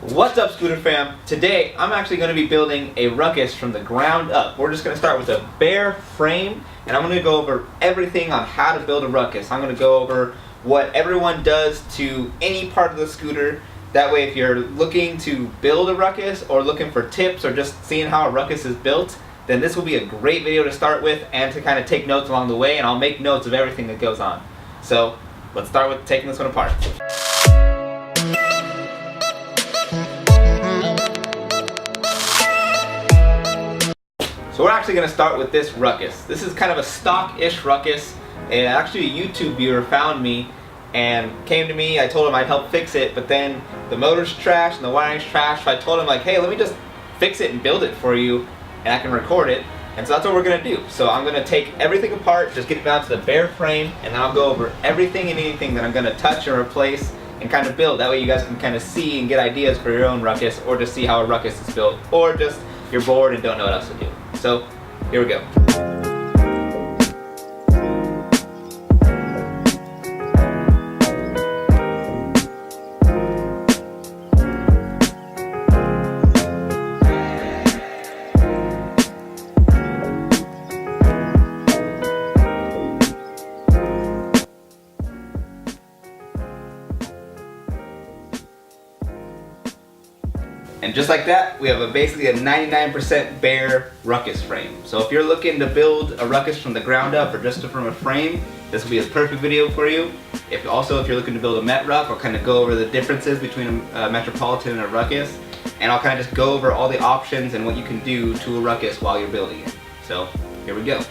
What's up, Scooter fam? Today I'm actually going to be building a Ruckus from the ground up. We're just going to start with a bare frame, and I'm going to go over everything on how to build a Ruckus. I'm going to go over what everyone does to any part of the scooter. That way, if you're looking to build a Ruckus or looking for tips or just seeing how a Ruckus is built, then this will be a great video to start with and to kind of take notes along the way, and I'll make notes of everything that goes on. So let's start with taking this one apart. So we're actually going to start with this Ruckus. This is kind of a stock-ish Ruckus, and actually a YouTube viewer found me and came to me. I told him I'd help fix it, but then the motor's trash and the wiring's trash, so I told him like, hey, let me just fix it and build it for you, and I can record it. And so that's what we're going to do. So I'm going to take everything apart, just get it down to the bare frame, and then I'll go over everything and anything that I'm going to touch or replace and kind of build. That way you guys can kind of see and get ideas for your own Ruckus, or just see how a Ruckus is built, or just you're bored and don't know what else to do. So here we go. And just like that, we have basically a 99% bare Ruckus frame. So if you're looking to build a Ruckus from the ground up or just from a frame, this will be a perfect video for you. If you're looking to build a Met Ruck, I'll kind of go over the differences between a Metropolitan and a Ruckus, and I'll kind of just go over all the options and what you can do to a Ruckus while you're building it. So here we go.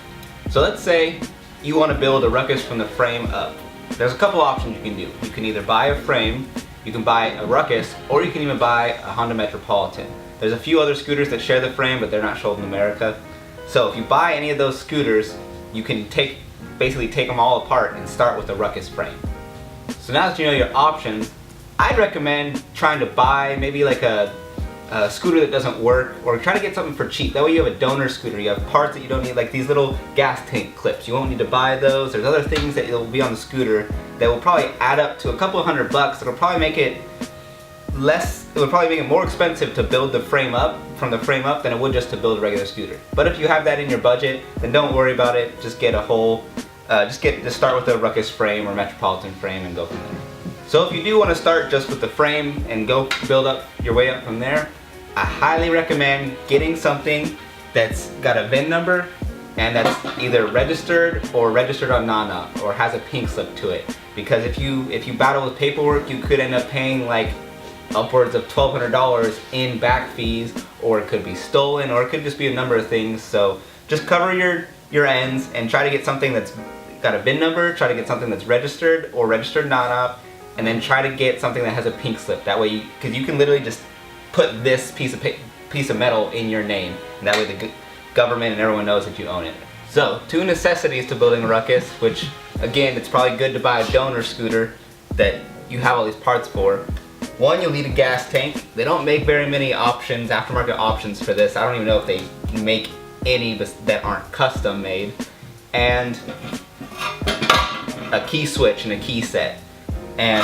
So let's say you want to build a Ruckus from the frame up. There's a couple options you can do. You can either buy a frame, you can buy a Ruckus, or you can even buy a Honda Metropolitan. There's a few other scooters that share the frame, but they're not sold in America. So if you buy any of those scooters, you can basically take them all apart and start with a Ruckus frame. So now that you know your options, I'd recommend trying to buy maybe like a scooter that doesn't work, or try to get something for cheap. That way you have a donor scooter. You have parts that you don't need, like these little gas tank clips. You won't need to buy those. There's other things that will be on the scooter that will probably add up to a couple $100 bucks. It'll probably make it more expensive to build the frame up, from the frame up, than it would just to build a regular scooter. But if you have that in your budget, then don't worry about it. Just get a whole, just start with a Ruckus frame or Metropolitan frame and go from there. So if you do want to start just with the frame and go build up your way up from there, I highly recommend getting something that's got a VIN number and that's either registered or registered on non-op or has a pink slip to it. Because if you battle with paperwork, you could end up paying like upwards of $1,200 in back fees, or it could be stolen, or it could just be a number of things. So just cover your ends and try to get something that's got a VIN number, try to get something that's registered or registered non-op, and then try to get something that has a pink slip. That way, because you can literally just put this piece of metal in your name, and that way the government and everyone knows that you own it. So, two necessities to building a Ruckus, which again, it's probably good to buy a donor scooter that you have all these parts for. One, you'll need a gas tank. They don't make very many options, aftermarket options for this. I don't even know if they make any that aren't custom made. And a key switch and a key set. And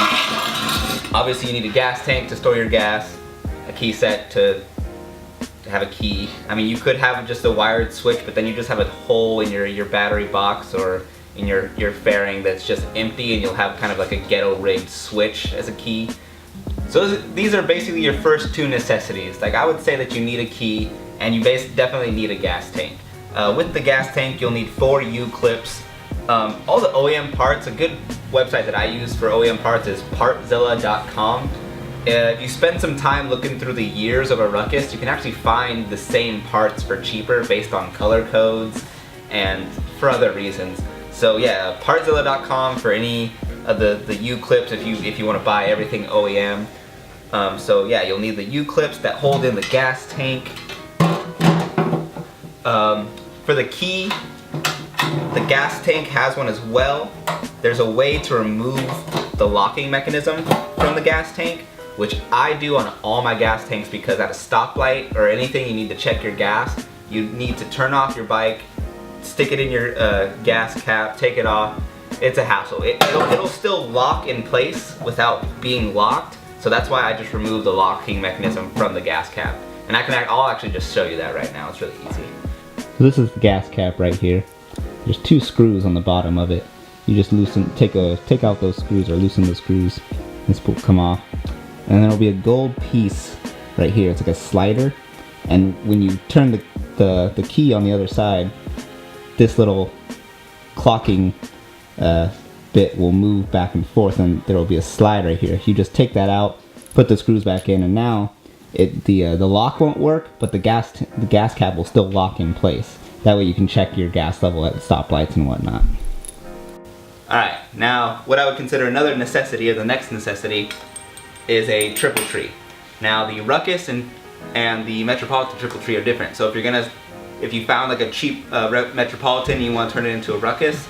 obviously you need a gas tank to store your gas, a key set to have a key. I mean, you could have just a wired switch, but then you just have a hole in your battery box or in your fairing that's just empty, and you'll have kind of like a ghetto rigged switch as a key. So these are basically your first two necessities. Like, I would say that you need a key, and you definitely need a gas tank. With the gas tank, you'll need 4 U-clips. All the OEM parts, a good website that I use for OEM parts is partzilla.com. If you spend some time looking through the years of a Ruckus, you can actually find the same parts for cheaper based on color codes and for other reasons. So yeah, partzilla.com for any of the U-clips if you want to buy everything OEM. So yeah, you'll need the U-clips that hold in the gas tank. For the key, the gas tank has one as well. There's a way to remove the locking mechanism from the gas tank, which I do on all my gas tanks, because at a stoplight or anything you need to check your gas, you need to turn off your bike, stick it in your gas cap, take it off. It's a hassle. It'll still lock in place without being locked, So that's why I just removed the locking mechanism from the gas cap. And I'll actually just show you that right now. It's really easy. So this is the gas cap right here. There's 2 screws on the bottom of it. You just take out those screws or loosen the screws. This will come off. And then there'll be a gold piece right here. It's like a slider. And when you turn the key on the other side, this little clocking bit will move back and forth, and there will be a slide right here. You just take that out, put the screws back in, and now the lock won't work, but the gas cap will still lock in place. That way you can check your gas level at the stoplights and whatnot. Alright, now what I would consider another necessity, or the next necessity, is a triple tree. Now the Ruckus and the Metropolitan triple tree are different. So if you found like a cheap Metropolitan and you want to turn it into a Ruckus,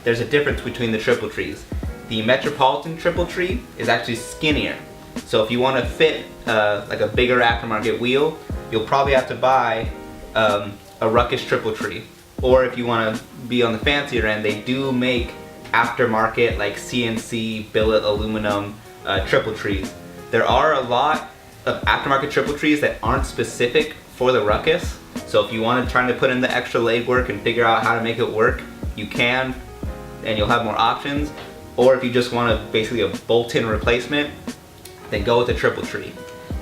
there's a difference between the triple trees. The Metropolitan triple tree is actually skinnier. So if you want to fit like a bigger aftermarket wheel, you'll probably have to buy a Ruckus triple tree. Or if you want to be on the fancier end, they do make aftermarket like CNC billet aluminum triple trees. There are a lot of aftermarket triple trees that aren't specific for the Ruckus. So if you want to try to put in the extra legwork and figure out how to make it work, you can, and you'll have more options. Or if you just want basically a bolt-in replacement, then go with the triple tree.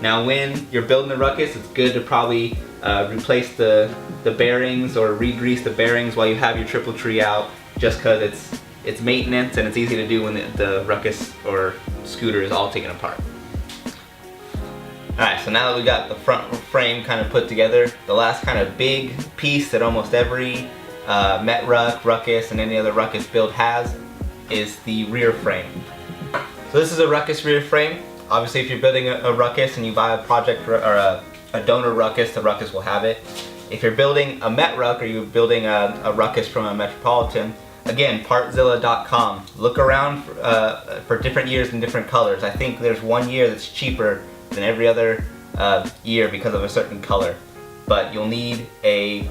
Now when you're building the Ruckus, it's good to probably replace the bearings or re-grease the bearings while you have your triple tree out, just because it's maintenance and it's easy to do when the Ruckus or scooter is all taken apart. Alright, so now that we got the front frame kind of put together, the last kind of big piece that almost every Ruckus, and any other Ruckus build has is the rear frame. So this is a Ruckus rear frame. Obviously if you're building a Ruckus and you buy a project or a donor Ruckus, the Ruckus will have it. If you're building a Met-Ruck or you're building a Ruckus from a Metropolitan, again, partzilla.com. Look around for different years and different colors. I think there's one year that's cheaper than every other year because of a certain color. But you'll need a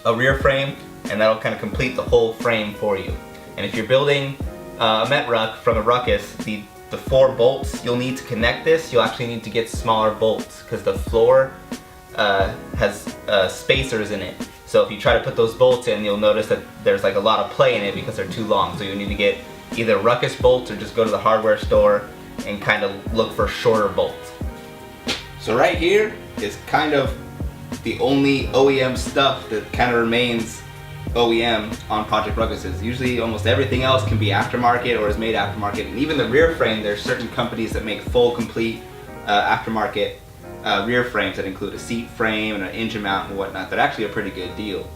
rear frame, and that'll kind of complete the whole frame for you. And if you're building a Met-Ruck from a Ruckus, the 4 bolts you'll need to connect this, you'll actually need to get smaller bolts because the floor has spacers in it. So if you try to put those bolts in, you'll notice that there's like a lot of play in it because they're too long. So you need to get either Ruckus bolts or just go to the hardware store and kind of look for shorter bolts. So right here is kind of the only OEM stuff that kind of remains OEM on Project Ruckuses. Usually almost everything else can be aftermarket or is made aftermarket, and even the rear frame, there's certain companies that make full complete aftermarket rear frames that include a seat frame and an engine mount and whatnot. They're actually a pretty good deal.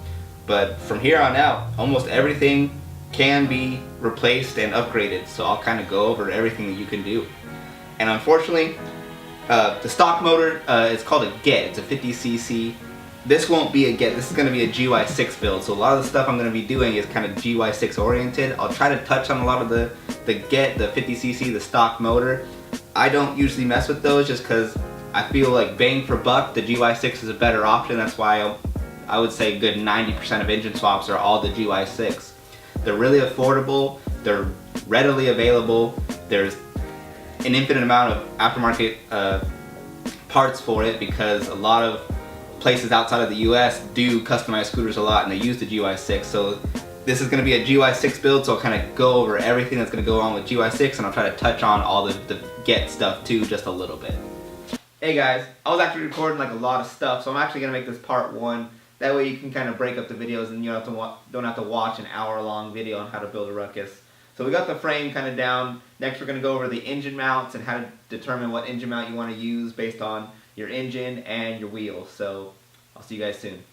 But from here on out, almost everything can be replaced and upgraded, so I'll kind of go over everything that you can do. And unfortunately, the stock motor is called a GET. It's a 50cc. This won't be a GET, this is going to be a GY6 build, so a lot of the stuff I'm going to be doing is kind of GY6 oriented. I'll try to touch on a lot of the GET, the 50cc, the stock motor. I don't usually mess with those just because I feel like bang for buck, the GY6 is a better option. That's why I would say a good 90% of engine swaps are all the GY6. They're really affordable, they're readily available, there's an infinite amount of aftermarket parts for it because a lot of places outside of the US do customize scooters a lot and they use the GY6. So this is going to be a GY6 build, so I'll kind of go over everything that's going to go on with GY6, and I'll try to touch on all the GET stuff too just a little bit. Hey guys, I was actually recording like a lot of stuff, so I'm actually going to make this part 1. That way you can kind of break up the videos and you don't have to watch an hour-long video on how to build a Ruckus. So we got the frame kind of down. Next we're going to go over the engine mounts and how to determine what engine mount you want to use based on your engine and your wheels. So I'll see you guys soon.